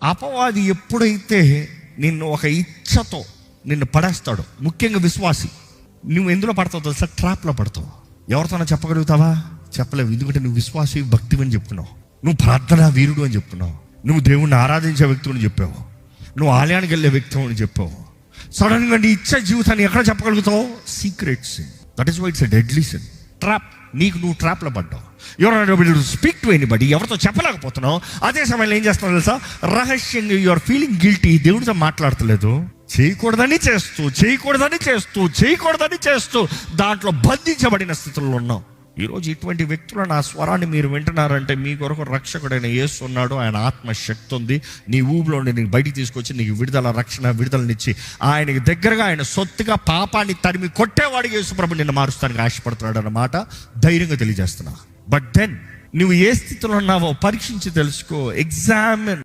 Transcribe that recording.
అపవాది ఎప్పుడైతే నిన్ను ఒక ఇచ్చతో నిన్ను పడేస్తాడు, ముఖ్యంగా విశ్వాసి, నువ్వు ఎందులో పడతావు తెలుసా? ట్రాప్లో పడతావు. ఎవరితోనో చెప్పగలుగుతావా? చెప్పలేవు. ఎందుకంటే నువ్వు విశ్వాసి, భక్తివి అని చెప్పుకున్నావు, నువ్వు ప్రార్థనా వీరుడు అని చెప్పుకున్నావు, నువ్వు దేవుణ్ణి ఆరాధించే వ్యక్తులు అని చెప్పావు, నువ్వు ఆలయానికి వెళ్ళే వ్యక్తి అని చెప్పావు. సడన్గా నీ ఇచ్చే జీవితాన్ని ఎక్కడ చెప్పగలుగుతావు? Secrets. That is why it's a deadly sin. Trap. నీకు నువ్వు ట్రాప్లో పడ్డావు. ఎవరైనా స్పీక్ టు ఎనీబడి, ఎవరితో చెప్పలేకపోతున్నావు. అదే సమయంలో ఏం చేస్తున్నావు తెలుసా? రహస్యంగా యు ఆర్ ఫీలింగ్ గిల్టీ, దేవుడితో మాట్లాడతలేదు, చేయకూడదని చేస్తూ దాంట్లో బంధించబడిన స్థితిలో ఉన్నావు. ఈరోజు ఇటువంటి వ్యక్తులు నా స్వరాన్ని మీరు వింటున్నారంటే మీ కొరకు రక్షకుడైన యేసు ఉన్నాడు. ఆయన ఆత్మశక్తి ఉంది. నీ ఊబిలో నీకు బయటికి తీసుకొచ్చి నీకు విడుదలనిచ్చి ఆయనకి దగ్గరగా, ఆయన సొత్తుగా పాపాన్ని తరిమి కొట్టేవాడికి యేసు ప్రభు నిన్ను మారుస్తానికి ఆశపడుతున్నాడు అన్నమాట ధైర్యంగా తెలియజేస్తున్నా. బట్ దెన్ నువ్వు ఏ స్థితిలో ఉన్నావో పరీక్షించి తెలుసుకో. ఎగ్జామిన్.